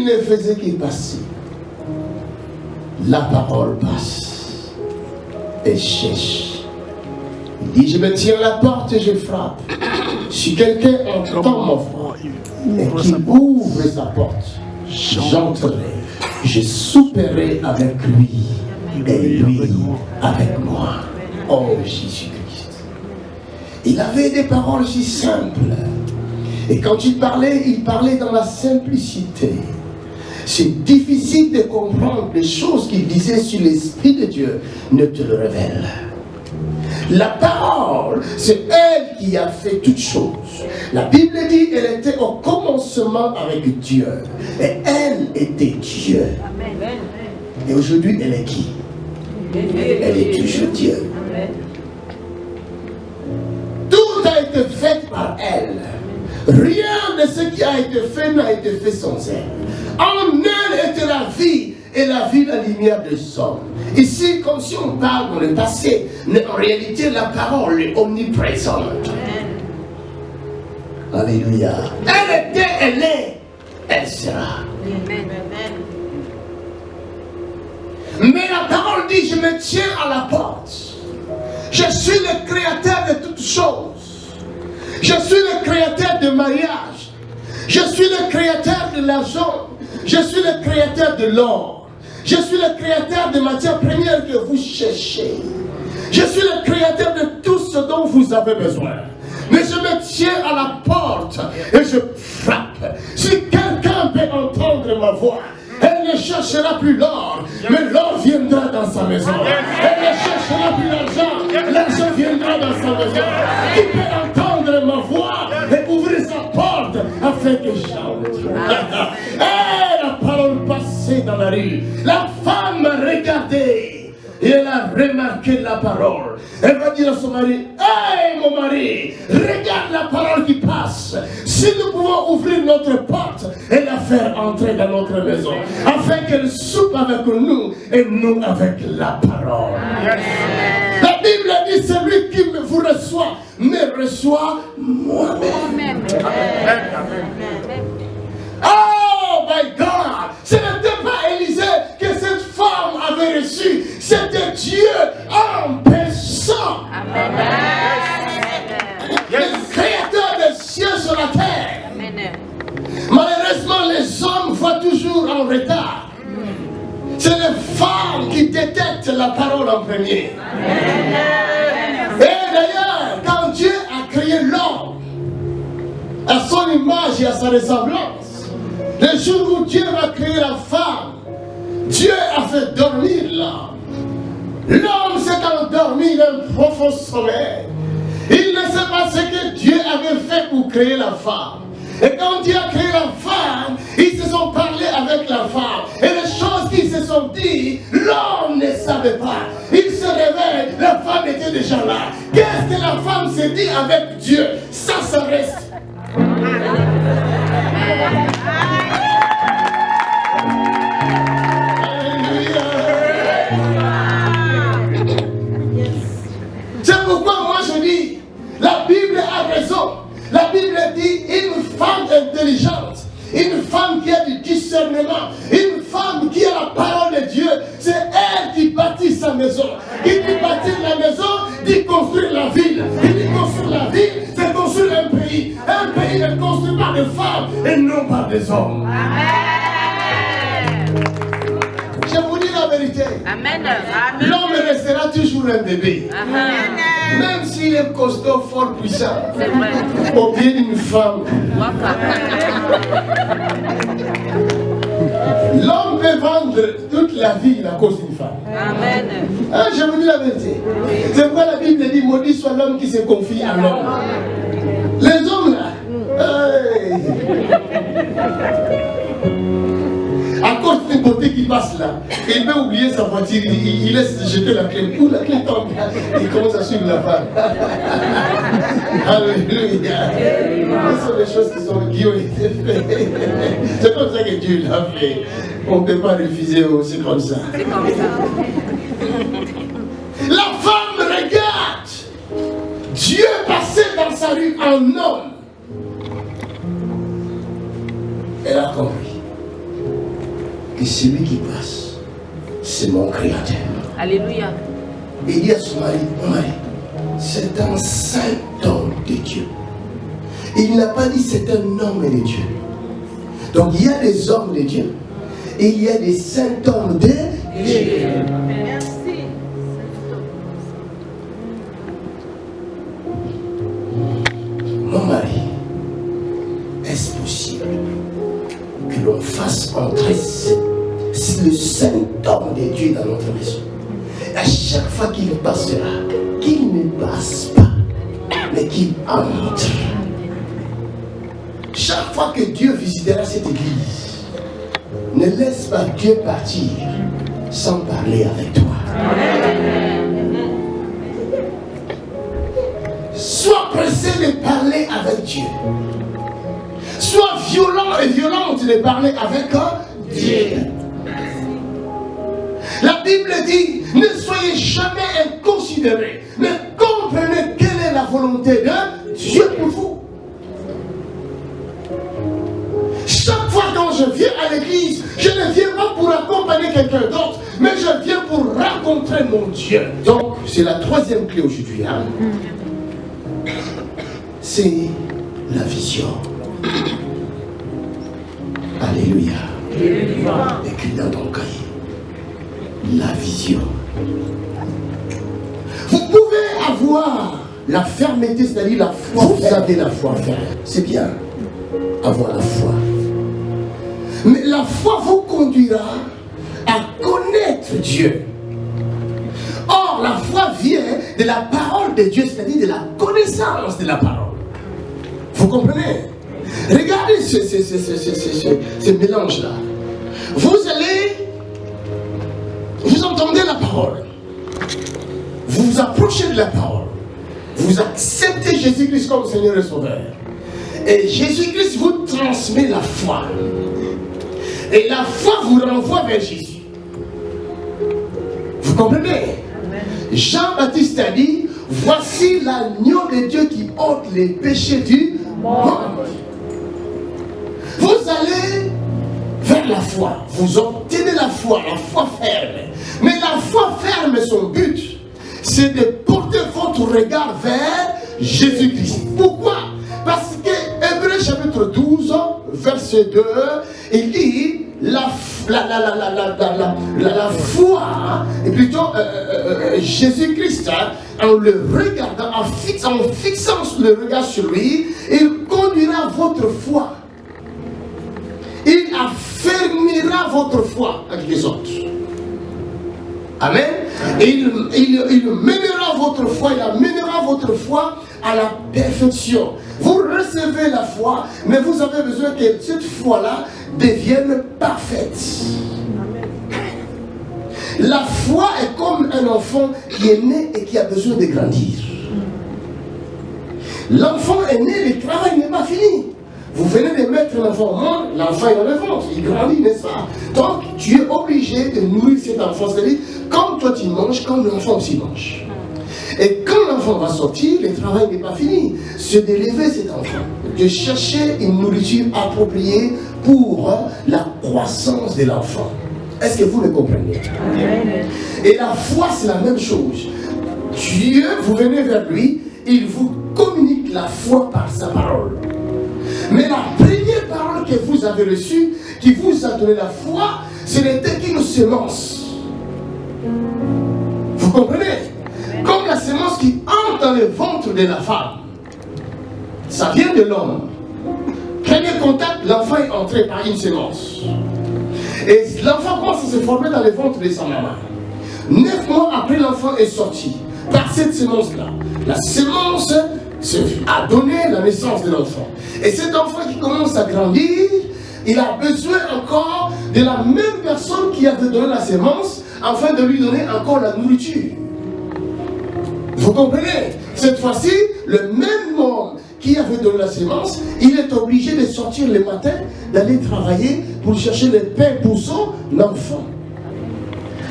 il ne faisait que passer. La parole passe et cherche. Il dit, je me tiens à la porte et je frappe. Si quelqu'un entend ma voix et qu'il ouvre sa porte, j'entrerai, je souperai avec lui et lui avec moi. Oh Jésus-Christ. Il avait des paroles si simples. Et quand il parlait dans la simplicité. C'est difficile de comprendre les choses qu'il disait si l'Esprit de Dieu ne te le révèle. La parole, c'est elle qui a fait toutes choses. La Bible dit qu'elle était au commencement avec Dieu. Et elle était Dieu. Et aujourd'hui, elle est qui? Elle est toujours Dieu. Tout a été fait par elle. Rien de ce qui a été fait n'a été fait sans elle. En elle était la vie, et la vie, la lumière des hommes. Ici, comme si on parle dans le passé, mais en réalité, la parole est omniprésente. Alléluia. Elle était, elle est, elle sera. Mais la parole dit, je me tiens à la porte. Je suis le créateur de toutes choses. Je suis le créateur de mariage. Je suis le créateur de l'argent. Je suis le créateur de l'or. Je suis le créateur des matières premières que vous cherchez. Je suis le créateur de tout ce dont vous avez besoin. Mais je me tiens à la porte et je frappe. Si quelqu'un peut entendre ma voix, elle ne cherchera plus l'or, mais l'or viendra dans sa maison. Elle ne cherchera plus l'argent, l'argent viendra dans sa maison. Qui peut entendre ma voix et ouvrir sa porte afin que j'entre. Et la parole passait dans la rue. La femme regardait. Et elle a remarqué la parole. Elle va dire à son mari, hey mon mari, regarde la parole qui passe. Si nous pouvons ouvrir notre porte et la faire entrer dans notre maison, afin qu'elle soupe avec nous et nous avec la parole. La Bible dit, celui qui vous reçoit, me reçoit moi-même. Oh my God! Ce n'était pas Élisée que cette femme avait reçu, c'était Dieu en personne. Le créateur des cieux sur la terre. Malheureusement, les hommes voient toujours en retard. C'est les femmes qui détectent la parole en premier. Et d'ailleurs, quand Dieu a créé l'homme à son image et à sa ressemblance, le jour où Dieu va créer la femme, Dieu a fait dormir l'homme. L'homme s'est endormi d'un profond sommeil. Il ne sait pas ce que Dieu avait fait pour créer la femme. Et quand Dieu a créé la femme, ils se sont parlé avec la femme. Et les choses qu'ils se sont dit, l'homme ne savait pas. Il se réveille, la femme était déjà là. Qu'est-ce que la femme s'est dit avec Dieu? Ça reste. C'est pourquoi moi je dis, la Bible a raison. La Bible dit une femme intelligente, une femme qui a du discernement, une femme qui a la parole de Dieu, c'est elle qui bâtit sa maison. Qui dit bâtir la maison, dit construire la ville. Qui dit construire la ville, c'est construire un pays. Un pays ne construit pas de femmes et non pas des hommes. Amen. Je vous dis la vérité. Amen. L'homme restera toujours un bébé. Amen. Même s'il est costaud, fort, puissant. Au pied d'une femme. L'homme peut vendre toute la vie à cause d'une femme. Amen. Ah, je vous dis la vérité. C'est pourquoi la Bible dit, maudit soit l'homme qui se confie à l'homme. Les hommes là, à cause d'une beauté qui passe là, il peut oublier sa voiture, il laisse jeter la clé. Où la clé tombe, il commence à suivre la femme. Alléluia. Ce sont des choses qui ont été faites. C'est comme ça que Dieu l'a fait. On ne peut pas refuser aussi comme ça. C'est comme ça. La femme regarde Dieu passer dans sa rue en homme. Elle a compris. que celui qui passe, c'est mon créateur. Alléluia. Et il dit à son mari, mon mari, c'est un saint homme de Dieu. Il n'a pas dit c'est un homme de Dieu. Donc il y a des hommes de Dieu et il y a des saints hommes de Dieu. Merci. Mon mari, est-ce possible que l'on fasse entrer le saint homme de Dieu dans notre maison? À chaque fois qu'il passera, qu'il ne passe pas, mais qu'il entre. Chaque fois que Dieu visitera cette église, ne laisse pas Dieu partir sans parler avec toi. Sois pressé de parler avec Dieu. Sois violent et violente de parler avec Dieu. La Bible dit, ne soyez jamais inconsidérés, mais comprenez quelle est la volonté de Dieu pour vous. Chaque fois quand je viens à l'église, je ne viens pas pour accompagner quelqu'un d'autre, mais je viens pour rencontrer mon Dieu. Donc, c'est la troisième clé aujourd'hui. Hein? C'est la vision. Alléluia. Écris dans ton cahier. La vision. Vous pouvez avoir la fermeté, c'est-à-dire la foi. Vous avez la foi ferme. C'est bien, avoir la foi. Mais la foi vous conduira à connaître Dieu. Or, la foi vient de la parole de Dieu, c'est-à-dire de la connaissance de la parole. Vous comprenez? Regardez ce mélange-là. Vous entendez la parole. Vous vous approchez de la parole. Vous acceptez Jésus-Christ comme Seigneur et Sauveur. Et Jésus-Christ vous transmet la foi. Et la foi vous renvoie vers Jésus. Vous comprenez? Jean-Baptiste a dit, voici l'agneau de Dieu qui ôte les péchés du monde. Vous allez vers la foi. Vous obtenez la foi ferme. Mais la foi ferme, son but, c'est de porter votre regard vers Jésus-Christ. Pourquoi? Parce que Hébreux chapitre 12, verset 2, il dit la foi, et plutôt Jésus-Christ, en le regardant, en fixant le regard sur lui, il conduira votre foi. Il affermira votre foi avec les autres. Amen. Et il mènera votre foi, il amènera votre foi à la perfection. Vous recevez la foi, mais vous avez besoin que cette foi-là devienne parfaite. La foi est comme un enfant qui est né et qui a besoin de grandir. L'enfant est né, le travail n'est pas fini. Vous venez de mettre l'enfant au monde, l'enfant est dans le ventre, il grandit, n'est-ce pas? Donc, tu es obligé de nourrir cet enfant. C'est-à-dire, comme toi tu manges, comme l'enfant aussi mange. Et quand l'enfant va sortir, le travail n'est pas fini. C'est d'élever cet enfant, de chercher une nourriture appropriée pour la croissance de l'enfant. Est-ce que vous le comprenez? Et la foi, c'est la même chose. Dieu, vous venez vers lui, il vous communique la foi par sa parole. Mais la première parole que vous avez reçue, qui vous a donné la foi, ce n'était qu'une semence. Vous comprenez? Comme la semence qui entre dans le ventre de la femme. Ça vient de l'homme. Premier contact, l'enfant est entré par une semence. Et l'enfant commence à se former dans le ventre de sa maman. 9 mois après, l'enfant est sorti par cette semence-là. La semence a donné la naissance de l'enfant. Et cet enfant qui commence à grandir, il a besoin encore de la même personne qui avait donné la semence, afin de lui donner encore la nourriture. Vous comprenez? Cette fois-ci, le même homme qui avait donné la semence, il est obligé de sortir le matin, d'aller travailler pour chercher le pain pour son enfant.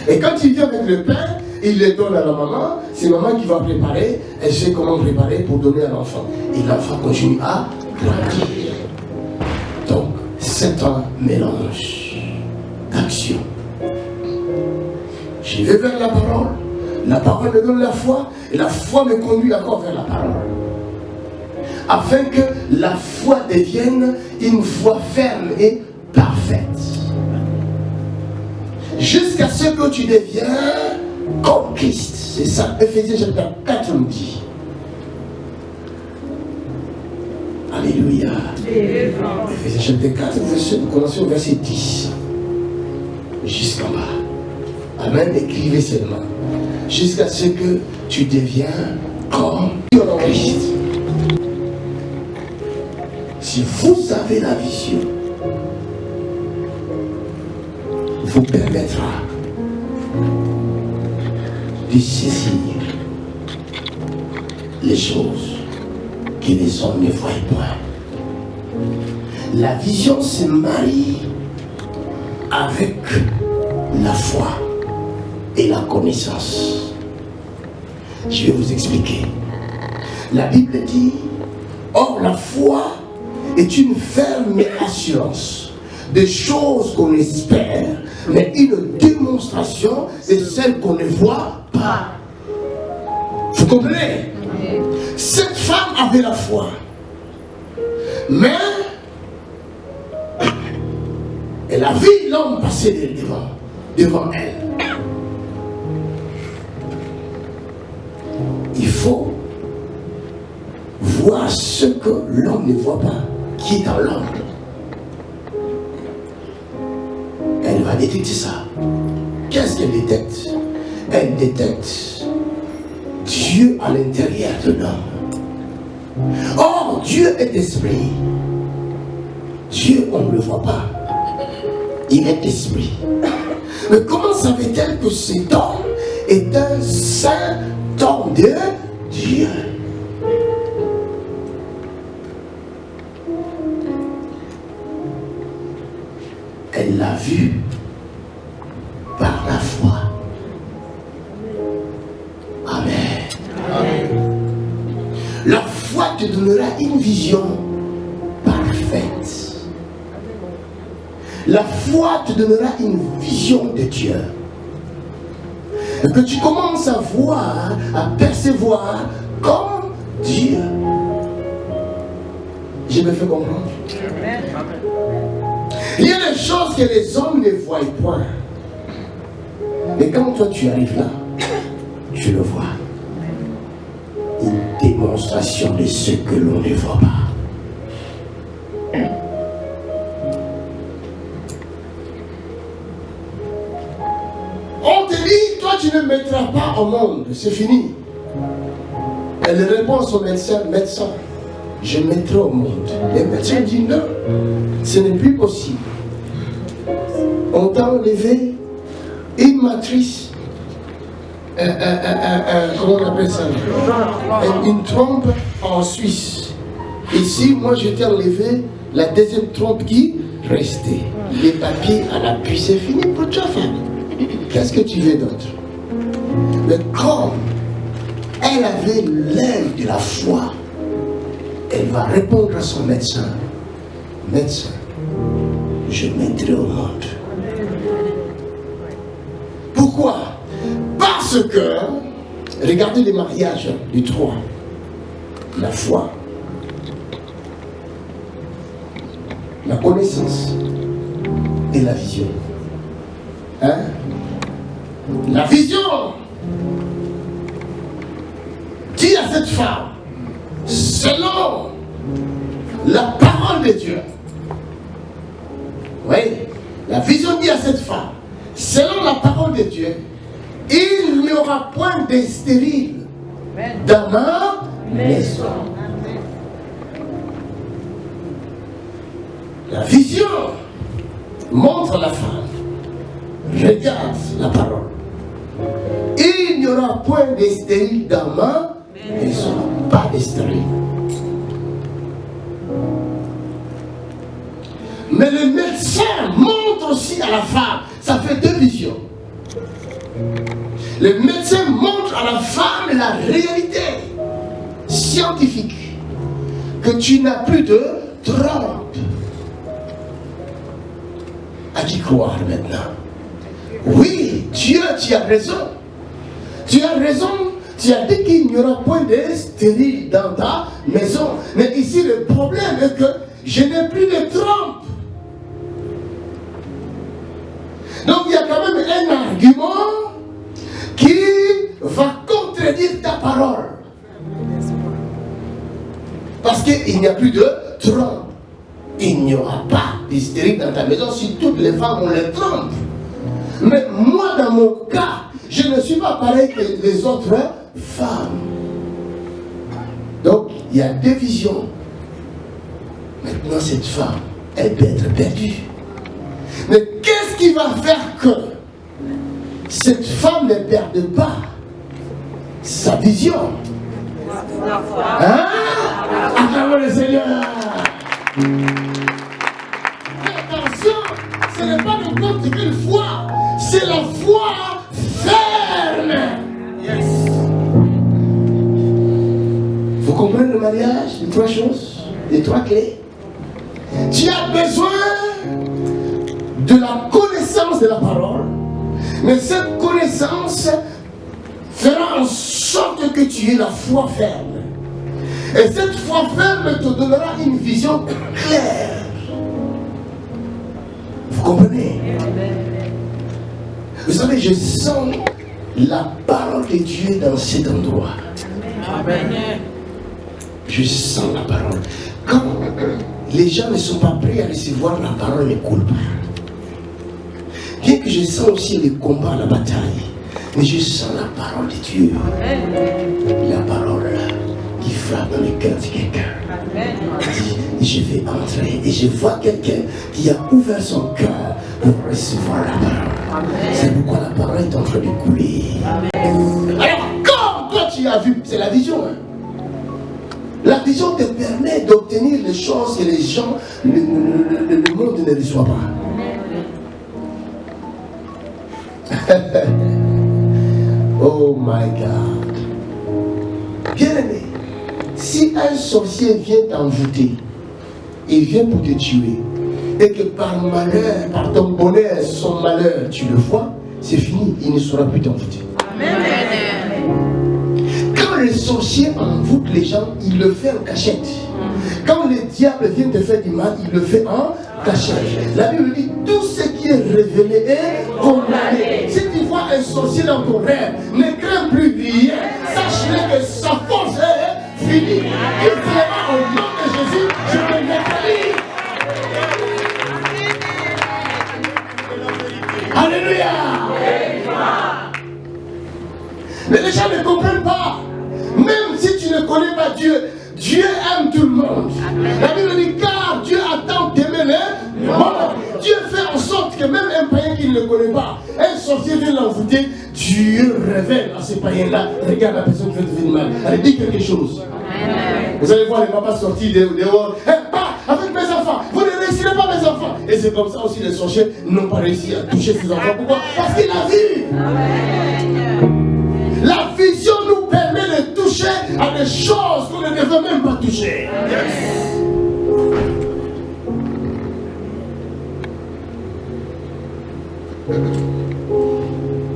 Et quand il vient avec le pain, il le donne à la maman, c'est maman qui va préparer, elle sait comment préparer pour donner à l'enfant. Et l'enfant continue à grandir. Donc, c'est un mélange. action. Je vais vers la parole me donne la foi, et la foi me conduit encore vers la parole. Afin que la foi devienne une foi ferme et parfaite. Jusqu'à ce que tu deviens comme Christ. C'est ça, Ephésiens chapitre 4 nous dit. Alléluia. Ephésiens chapitre 4, nous commençons au verset 10. Jusqu'en bas. Amen, écrivez seulement. Jusqu'à ce que tu deviens comme Christ. Si vous avez la vision, vous permettra de saisir les choses que les hommes ne voient point. La vision se marie avec la foi et la connaissance. Je vais vous expliquer. La Bible dit, or la foi est une ferme assurance des choses qu'on espère, mais une démonstration de celles qu'on ne voit pas. Vous comprenez? Cette femme avait la foi, mais elle a vu l'homme passer devant elle. Il faut voir ce que l'homme ne voit pas, qui est dans l'homme. Elle va détecter ça. Qu'est-ce qu'elle détecte? Elle détecte Dieu à l'intérieur de l'homme. Or, Dieu est esprit. Dieu, on ne le voit pas. Il est esprit. Mais comment savait-elle que cet homme est un saint homme de Dieu? Elle l'a vu par la foi. Amen. Amen. La foi te donnera une vision parfaite. La foi te donnera une vision de Dieu. Et que tu commences à voir, à percevoir comme Dieu. Je me fais comprendre. Amen. Il y a des choses que les hommes ne voient point. Mais quand toi tu arrives là, tu le vois. Une démonstration de ce que l'on ne voit pas. On te dit, toi tu ne mettras pas au monde, c'est fini. Elle répond à son médecin, je mettrai au monde. Le médecin dit non, ce n'est plus possible. On t'a enlevé une matrice, comment on appelle ça? Une trompe en Suisse. Ici, moi je t'ai enlevé la deuxième trompe qui restait. Les papiers à l'appui, c'est fini pour ta femme. Qu'est-ce que tu veux d'autre? Mais comme elle avait l'œil de la foi, elle va répondre à son médecin. Médecin, je mettrai au monde. Pourquoi? Parce que, regardez les mariages du 3. La foi, la connaissance et la vision. Hein? La vision dit à cette femme, selon la parole de Dieu. Oui, la vision dit à cette femme, selon la parole de Dieu, il n'y aura point de stérile dans ma maison. La vision montre la femme. Regarde la parole. Il n'y aura point de stérile dans ma maison. Pas de stérile. Mais le médecin montre aussi à la femme. Ça fait deux visions. Le médecin montre à la femme la réalité scientifique. Que tu n'as plus de trompe. À qui croire maintenant? Oui, Dieu, tu as raison. Tu as raison. Tu as dit qu'il n'y aura point de stérile dans ta maison. Mais ici, le problème est que je n'ai plus de trompe. Donc, il y a quand même un argument qui va contredire ta parole. Parce qu'il n'y a plus de trompe. Il n'y aura pas d'hystérie dans ta maison si toutes les femmes ont les trompes. Mais moi, dans mon cas, je ne suis pas pareil que les autres femmes. Donc, il y a deux visions. Maintenant, cette femme, elle peut être perdue. Mais qu'est-ce qui va faire que cette femme ne perde pas sa vision? Hein? Acclamons le Seigneur. Mais attention, ce n'est pas n'importe quelle foi, c'est la foi ferme. Yes. Vous comprenez le mariage? Les trois choses, les trois clés. Tu as besoin de la connaissance de la parole, mais cette connaissance fera en sorte que tu aies la foi ferme. Et cette foi ferme te donnera une vision claire. Vous comprenez? Vous savez, je sens la parole de Dieu dans cet endroit. Amen. Je sens la parole. Quand les gens ne sont pas prêts à recevoir la parole, ne coule pas. Bien que je sens aussi les combats, la bataille, mais je sens la parole de Dieu. La parole qui frappe dans le cœur de quelqu'un. Je vais entrer et je vois quelqu'un qui a ouvert son cœur pour recevoir la parole. C'est pourquoi la parole est en train de couler. Alors, comme toi tu as vu, c'est la vision. Hein? La vision te permet d'obtenir les choses que les gens, le monde ne reçoit pas. Oh my God. Bien aimé, si un sorcier vient t'envoûter, il vient pour te tuer, et que par malheur, par ton bonheur, son malheur, tu le vois, c'est fini, il ne saura plus t'envoûter. Amen. Quand le sorcier envoûte les gens, il le fait en cachette. Quand le diable vient te faire du mal, il le fait en cachette. La Bible dit, tout ce qui est révélé est condamné. Si tu vois un sorcier dans ton rêve, ne crains plus rien. Sache-le que sa force est finie. Il fera au nom de Jésus, je me neutralise. Alléluia. Mais les gens ne comprennent pas. Même si tu ne connais pas Dieu, Dieu aime tout le monde. La Bible dit, car Dieu attend d'aimer les morts. Dieu fait en sorte que même un païen qui ne le connaît pas, un sorcier vient l'envoûter, Dieu révèle à ces païens-là, regarde la personne qui fait du mal. Elle dit quelque chose. Vous allez voir les papas sortir dehors. Pas avec mes enfants. Vous ne réussirez pas mes enfants. Et c'est comme ça aussi les sorciers n'ont pas réussi à toucher ses enfants. Pourquoi? Parce qu'il a vu. La vision nous permet de toucher à des choses qu'on ne devait même pas toucher.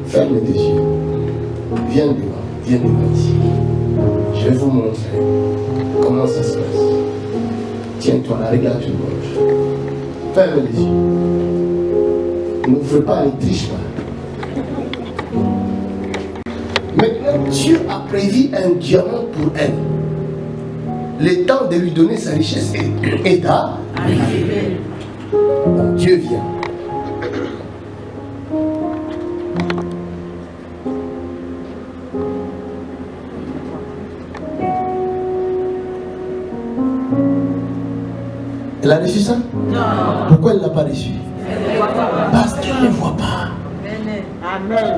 Ferme les yeux. Viens devant ici. Je vais vous montrer comment ça se passe. Tiens-toi là, regarde tout le monde. Ferme les yeux. N'ouvre pas, ne triche pas. Maintenant, Dieu a prévu un diamant pour elle. Le temps de lui donner sa richesse est arrivé. Donc Dieu vient. Elle a reçu ça? Non. Pourquoi elle ne l'a pas reçu? Parce qu'elle ne voit pas. Amen.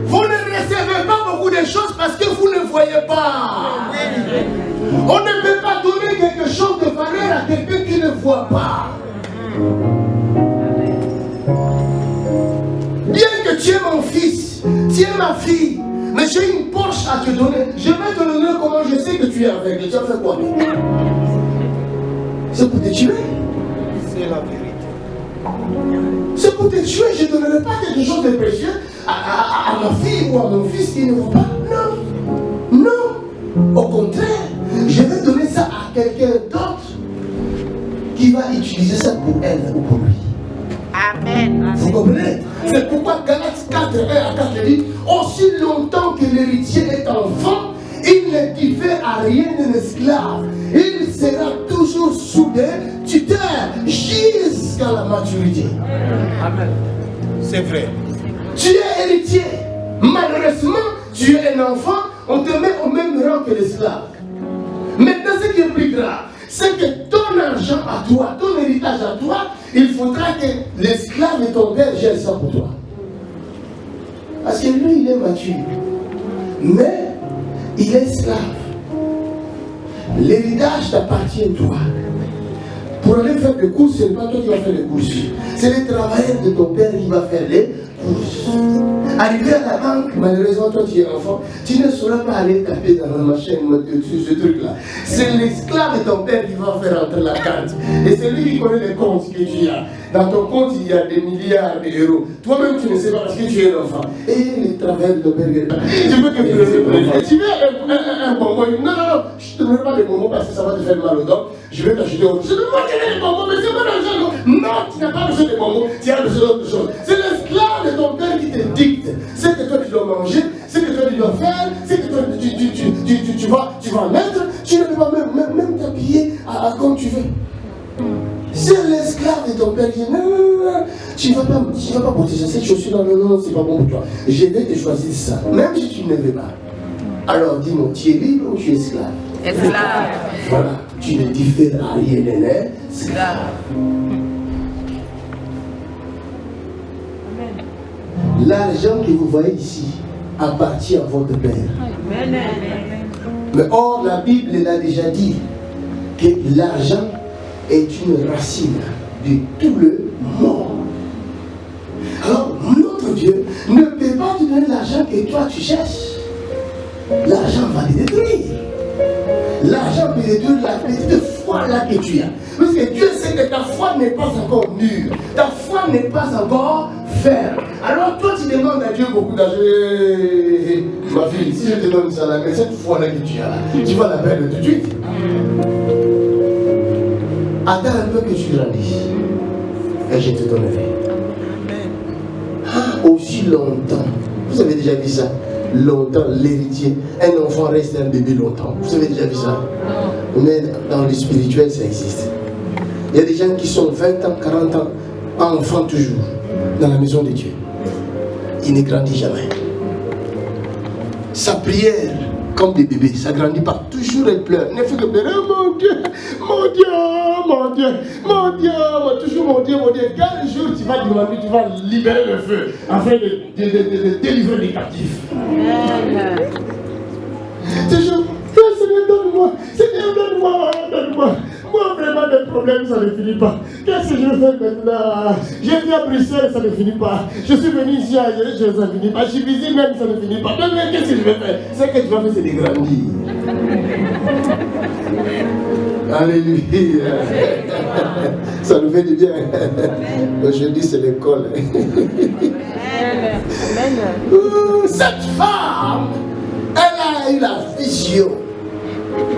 Vous ne recevez pas beaucoup de choses parce que vous ne voyez pas. On ne peut pas donner quelque chose de valeur à quelqu'un qui ne voit pas. Bien que tu es mon fils, tu es ma fille, Mais j'ai une Porsche à te donner. Je vais te donner comment je sais que tu es aveugle. Tu as fait quoi? C'est pour te tuer. C'est la vérité. C'est pour te tuer. Je ne donnerai pas quelque chose de précieux à ma fille ou à mon fils qui ne voit pas. Non. Non. Au contraire, je vais donner ça à quelqu'un d'autre qui va utiliser ça pour elle ou pour lui. Amen. Vous comprenez? C'est pourquoi Galates 4, 1 à 4 dit, aussi longtemps que l'héritier est enfant, il ne diffère à rien d'un esclave. Il sera toujours soudé, tuteur, jusqu'à la maturité. Amen. C'est vrai. Tu es héritier. Malheureusement, tu es un enfant, on te met au même rang que l'esclave. Maintenant, ce qui est plus grave, c'est que ton argent à toi, ton héritage à toi, il faudra que l'esclave de ton père gère ça pour toi. Parce que lui, il est mature. Mais, il est esclave. L'héritage t'appartient toi. Pour aller faire des courses, ce n'est pas toi qui vas faire les courses. C'est les travailleurs de ton père qui va faire les courses. Arrivé à la banque, malheureusement, toi tu es enfant, tu ne sauras pas aller taper dans la machine, ce truc-là. C'est l'esclave de ton père qui va faire entrer la carte. Et c'est lui qui connaît les comptes que tu as. Dans ton compte, il y a des milliards d'euros. Toi-même, tu ne sais pas parce que tu es un enfant. Et les travailleurs de ton père, tu veux que tu veux un bonbon? Non, je ne te donnerai pas de bonbons parce que ça va te faire mal aux dents. Je vais t'acheter autre chose. Je ne veux pas te donner des bonbons, mais c'est pas l'argent. Non, tu n'as pas besoin de bonbons, tu as besoin d'autre chose. C'est l'esclave de ton père qui te dicte ce que toi tu dois manger, ce que toi tu dois faire, ce que toi tu vas mettre. Tu ne peux pas même t'habiller comme tu veux. C'est l'esclave de ton père qui dit non, tu ne vas pas porter ça, cette chaussure, non, c'est pas bon pour toi. Je vais te choisir ça, même si tu ne veux pas. Alors dis-moi, tu es libre ou tu es esclave? Esclave. Voilà, tu ne diffères à rien d'un esclave. L'argent que vous voyez ici appartient à votre père. Amen. Mais or, la Bible l'a déjà dit que l'argent est une racine de tout le monde. Alors, notre Dieu ne peut pas te donner l'argent que toi tu cherches. L'argent va te détruire. L'argent peut détruire la petite foi là que tu as. Parce que Dieu sait que ta foi n'est pas encore mûre. Ta foi n'est pas encore ferme. Alors toi tu demandes à Dieu beaucoup d'argent. Ma fille, si je te donne ça là, mais cette foi là que tu as là, tu vas la perdre tout de suite. Attends un peu que tu grandisses. Et je te donnerai. Aussi longtemps. Vous avez déjà vu ça? Longtemps, l'héritier. Un enfant reste un bébé longtemps. Vous avez déjà vu ça? Mais dans le spirituel, ça existe. Il y a des gens qui sont 20 ans, 40 ans, enfants toujours, dans la maison de Dieu. Il ne grandit jamais. Sa prière, comme des bébés, ça ne grandit pas. Toujours elle pleure. Ne fait que pleurer. Mon Dieu, mon Dieu, mon Dieu, mon Dieu, toujours mon Dieu, mon Dieu. Quel jour tu vas demander, tu vas libérer le feu afin de délivrer les captifs. Toujours, Seigneur, donne-moi, Seigneur, donne-moi. Moi, vraiment, des problèmes, ça ne finit pas. Qu'est-ce que je vais faire maintenant? J'ai été à Bruxelles, ça ne finit pas. Je suis venu ici à Alger, ça ne finit pas. Je suis visité même, ça ne finit pas. Mais qu'est-ce que je vais faire? Ce que tu vas faire, c'est de grandir. Alléluia. Ça nous fait du bien. Aujourd'hui, c'est l'école. Cette femme, elle a eu la vision.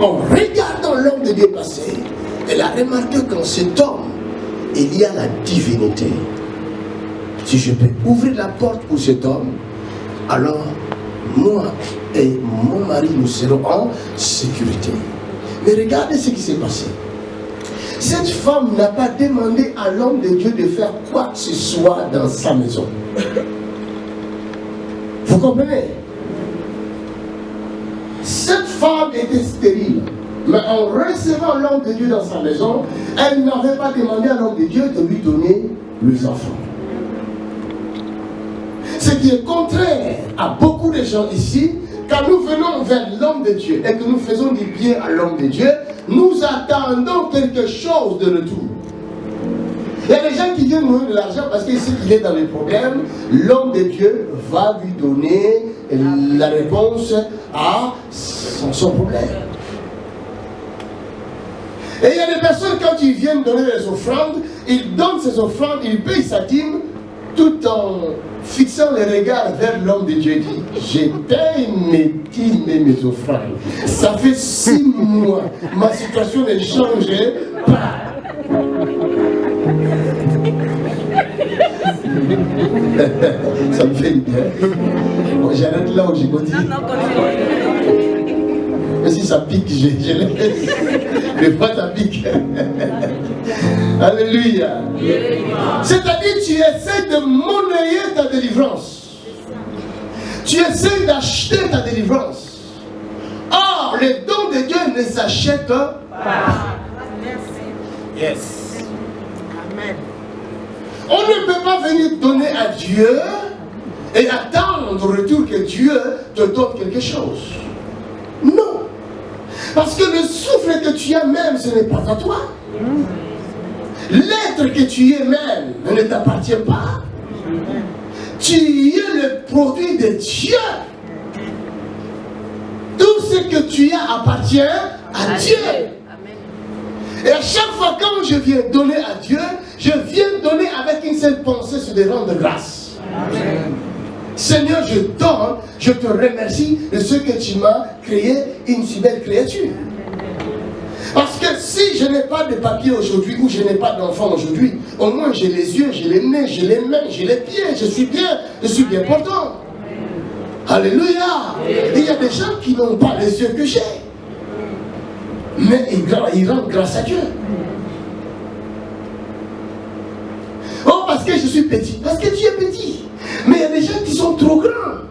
En regardant l'homme de Dieu passer, elle a remarqué qu'en cet homme, il y a la divinité. Si je peux ouvrir la porte pour cet homme, alors moi et mon mari, nous serons en sécurité. Mais regardez ce qui s'est passé. Cette femme n'a pas demandé à l'homme de Dieu de faire quoi que ce soit dans sa maison. Vous comprenez? Cette femme était stérile. Mais en recevant l'homme de Dieu dans sa maison, elle n'avait pas demandé à l'homme de Dieu de lui donner les enfants. Ce qui est contraire à beaucoup de gens ici, quand nous venons vers l'homme de Dieu et que nous faisons du bien à l'homme de Dieu, nous attendons quelque chose de retour. Il y a des gens qui viennent nous donner de l'argent parce qu'ils savent qu'il est dans les problèmes. L'homme de Dieu va lui donner la réponse à son problème. Et il y a des personnes, quand ils viennent donner les offrandes, ils donnent ces offrandes, ils payent sa dîme, tout en fixant les regards vers l'homme de Dieu. Il dit, je paye mes dîmes et mes offrandes. Ça fait 6 mois, ma situation ne change pas. Ça me fait du bien. Bon, j'arrête là où j'ai continué. Mais si ça pique, je laisse. Mais pas ça pique. Alléluia. C'est-à-dire, tu essaies de monnayer ta délivrance. Tu essaies d'acheter ta délivrance. Or, les dons de Dieu ne s'achètent pas. Yes. Amen. On ne peut pas venir donner à Dieu et attendre en retour que Dieu te donne quelque chose. Non. Parce que le souffle que tu as même, ce n'est pas à toi. L'être que tu es même ne t'appartient pas. Tu es le produit de Dieu. Tout ce que tu as appartient à Dieu. Et à chaque fois quand je viens donner à Dieu, je viens donner avec une seule pensée, c'est de rendre grâce. Amen. Seigneur, je donne, je te remercie de ce que tu m'as créé, une si belle créature. Parce que si je n'ai pas de papier aujourd'hui, ou je n'ai pas d'enfant aujourd'hui, au moins j'ai les yeux, j'ai les nez, j'ai les mains, j'ai les pieds, je suis bien portant. Alléluia. Et il y a des gens qui n'ont pas les yeux que j'ai. Mais ils rendent grâce à Dieu. Oh, parce que je suis petit. Parce que tu es petit. Mais il y a des gens qui sont trop grands.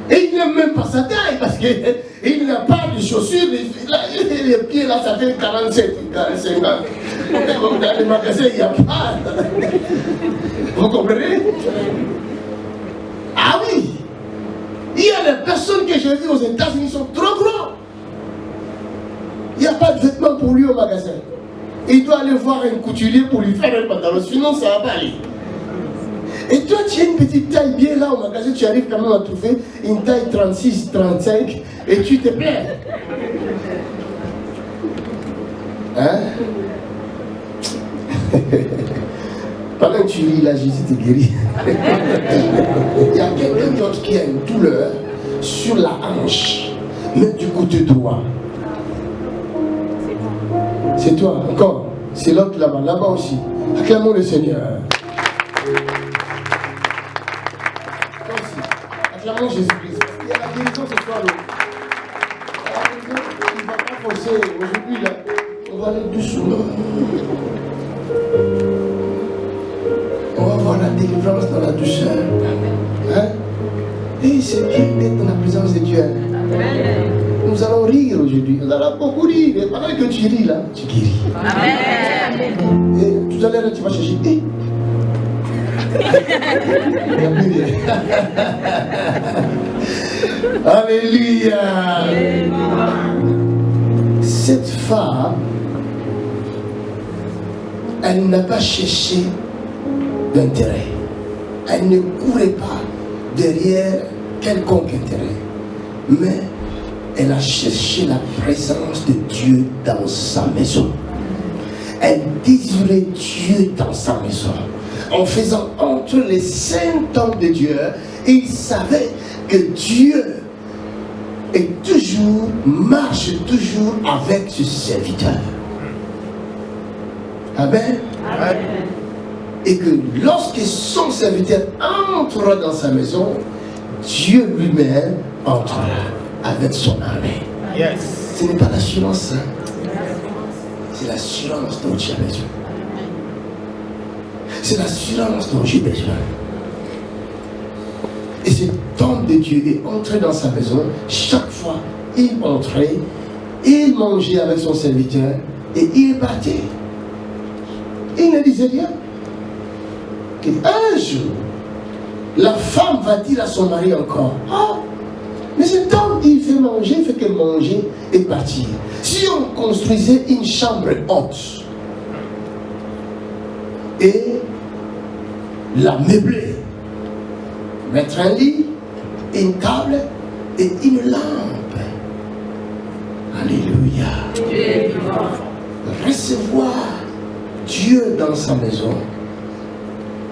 Et il n'aime même pas sa taille. Parce qu'il n'a pas de chaussures. Les pieds là, ça fait 47, 45 ans. Dans les magasins, il n'y a pas. Vous comprenez? Ah oui. Il y a des personnes que j'ai vues aux États-Unis qui sont trop grands. Il n'y a pas de vêtements pour lui au magasin. Il doit aller voir un couturier pour lui faire un pantalon, sinon ça ne va pas aller. Et toi, tu as une petite taille bien là au magasin, tu arrives quand même à trouver une taille 36, 35 et tu te plais. Hein? Pendant que tu lis là, Jésus te guérit. Il y a quelqu'un d'autre qui a une douleur sur la hanche, même du côté droit. C'est toi, encore. C'est l'autre là-bas, là-bas aussi. Acclamons le Seigneur. Toi aussi. Acclamons Jésus-Christ. Il y a la guérison ce soir. La guérison, il ne va pas forcer. Aujourd'hui, là, on va aller doucement. On va voir la délivrance dans la douceur. Hein? Et c'est bien d'être dans la présence de Dieu. Amen. Nous allons rire aujourd'hui. Nous allons beaucoup rire. Et pendant que tu ris là, tu guéris. Amen. Et tout à l'heure, tu vas chercher. Il n'y a plus rien. Alléluia. Cette femme, elle n'a pas cherché d'intérêt. Elle ne courait pas derrière quelconque intérêt. Mais elle a cherché la présence de Dieu dans sa maison. Elle désirait Dieu dans sa maison. En faisant entrer les saints hommes de Dieu, il savait que Dieu est toujours, marche toujours avec ses serviteurs. Amen. Amen. Et que lorsque son serviteur entrera dans sa maison, Dieu lui-même entrera avec son armée. Yes. Ce n'est pas l'assurance, hein? C'est l'assurance dont tu as besoin. C'est l'assurance dont j'ai besoin. Et cet homme de Dieu est entré dans sa maison. Chaque fois, il entrait, il mangeait avec son serviteur et il partait. Il ne disait rien. Un jour, la femme va dire à son mari encore, ah, mais cet homme, il fait manger, il fait que manger et partir. Si on construisait une chambre haute et la meubler, mettre un lit une table et une lampe. Alléluia. Recevoir Dieu dans sa maison,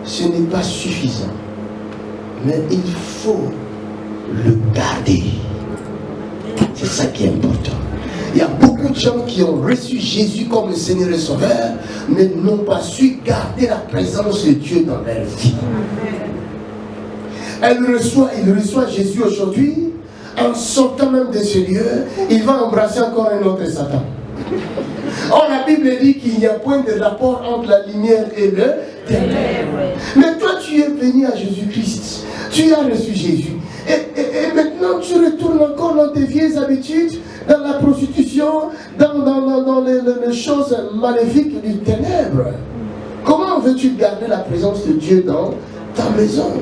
ce n'est pas suffisant. Mais il faut le garder. C'est ça qui est important. Il y a beaucoup de gens qui ont reçu Jésus comme le Seigneur et Sauveur, mais n'ont pas su garder la présence de Dieu dans leur vie. Il reçoit Jésus aujourd'hui. En sortant même de ce lieu, il va embrasser encore un autre Satan. Or, la Bible dit qu'il n'y a point de rapport entre la lumière et le ténèbre. Mais toi, tu es venu à Jésus-Christ. Tu as reçu Jésus. Et maintenant, tu retournes encore dans tes vieilles habitudes, dans la prostitution, dans les choses maléfiques du ténèbre. Comment veux-tu garder la présence de Dieu dans ta maison?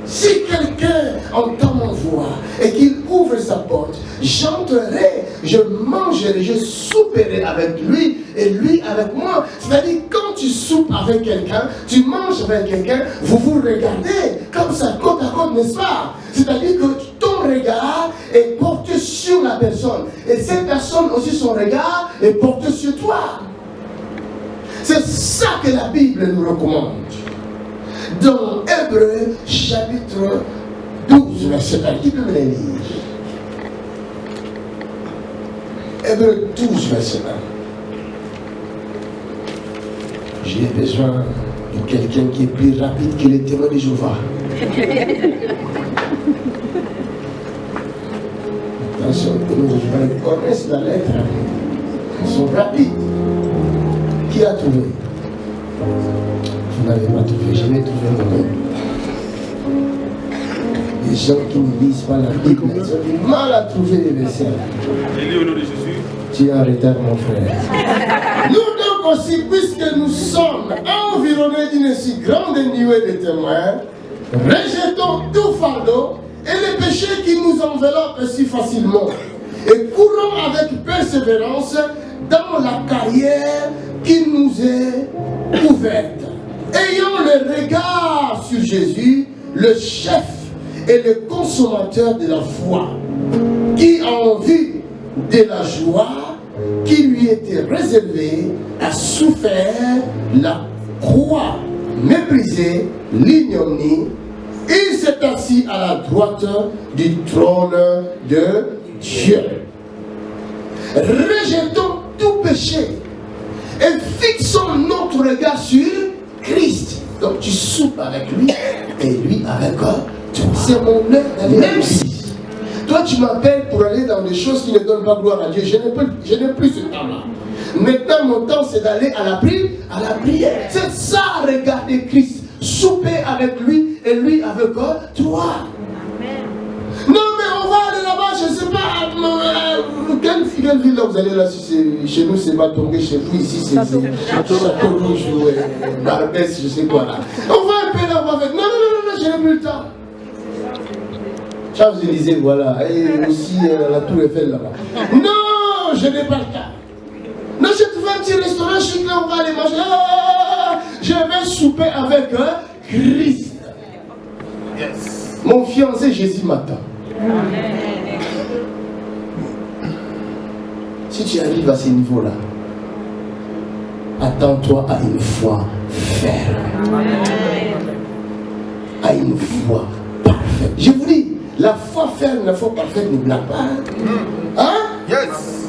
Si quelqu'un entend ma voix et qu'il ouvre sa porte, j'entrerai, je mangerai, je souperai avec lui et lui avec moi. C'est-à-dire, quand tu soupes avec quelqu'un, tu manges avec quelqu'un, vous vous regardez comme ça, côte à côte, n'est-ce pas? C'est-à-dire que ton regard est porté sur la personne. Et cette personne aussi, son regard est porté sur toi. C'est ça que la Bible nous recommande. Dans Hébreux chapitre 12, verset 1, qui peut me les lire? Hébreux 12, verset 1. J'ai besoin de quelqu'un qui est plus rapide que les témoins de Jéhovah. Attention, que nous connaissons la lettre. Ils sont rapides. Qui a trouvé? Vous n'avez pas trouvé, je l'ai trouvé moi-même. Les gens qui ne lisent pas la Bible, ils ont du mal à trouver les versets. Élie au nom de Jésus. Tu es en retard, mon frère. Nous donc aussi, puisque nous sommes environnés d'une si grande nuée de témoins, rejetons tout fardeau et les péchés qui nous enveloppent si facilement, et courons avec persévérance dans la carrière qui nous est ouverte. Ayons le regard sur Jésus, le chef et le consommateur de la foi, qui en vue de la joie qui lui était réservée a souffert la croix, méprisé l'ignominie, il s'est assis à la droite du trône de Dieu. Rejetons tout péché et fixons notre regard sur Christ. Donc tu soupes avec lui et lui avec toi. C'est mon heure d'aller à l'église. Toi tu m'appelles pour aller dans des choses qui ne donnent pas gloire à Dieu. Je n'ai plus ce temps-là. Maintenant mon temps c'est d'aller à la prière. C'est ça, regarder Christ. Souper avec lui et lui avec toi. Non mais on va aller là-bas, je ne sais pas, quelle ville là vous allez là, si chez nous c'est Batongé, chez vous ici c'est Château Rouge ou Barbès, je sais quoi là. On va un peu là, on va faire, non, je n'ai plus le temps. Champs-Élysées, voilà, et aussi la Tour Eiffel là-bas. Non, je n'ai pas le temps. Non, j'ai trouvé un petit restaurant chic là, on va aller manger. Je vais souper avec Christ. Yes. Mon fiancé Jésus m'attend. Si tu arrives à ce niveau-là, attends-toi à une foi ferme. À une foi parfaite. Je vous dis, la foi ferme, la foi parfaite ne blague pas. Hein? Yes.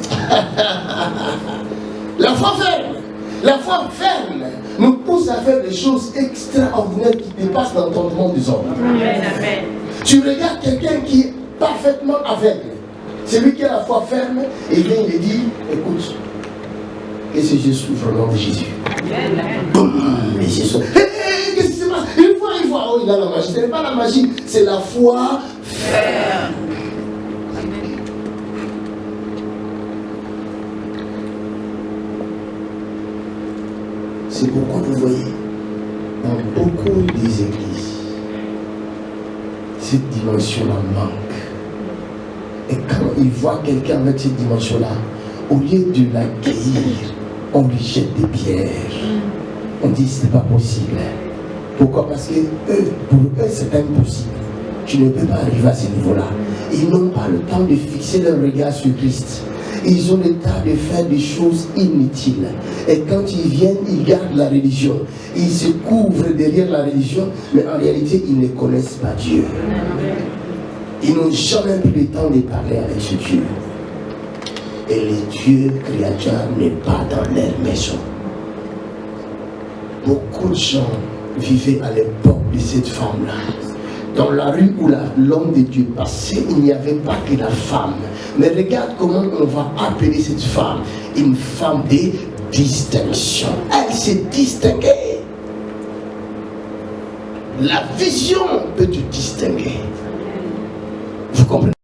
La foi ferme nous pousse à faire des choses extraordinaires qui dépassent l'entendement des hommes. Amen. Tu regardes quelqu'un qui est parfaitement aveugle. Celui qui a la foi ferme, et vient il dit, écoute, et c'est Jésus, au nom de Jésus. Boum, et Jésus. Qu'est-ce qui se passe? Une fois, oh, il a la magie. Ce n'est pas la magie, c'est la foi ferme. C'est pourquoi vous voyez, dans beaucoup des églises, cette dimension-là manque. Et quand ils voient quelqu'un avec cette dimension-là, au lieu de l'accueillir, on lui jette des pierres. On dit ce n'est pas possible. Pourquoi? Parce que pour eux, c'est impossible. tu ne peux pas arriver à ce niveau-là. Ils n'ont pas le temps de fixer leur regard sur Christ. Ils ont le temps de faire des choses inutiles. Et quand ils viennent, ils gardent la religion. Ils se couvrent derrière la religion, mais en réalité, ils ne connaissent pas Dieu. Ils n'ont jamais pris le temps de parler avec ce Dieu. Et le Dieu créateur n'est pas dans leur maison. Beaucoup de gens vivaient à l'époque de cette femme-là. Dans la rue où l'homme de Dieu passait, il n'y avait pas que la femme. Mais regarde comment on va appeler cette femme. Une femme de distinction. Elle s'est distinguée. La vision peut te distinguer. Vous comprenez?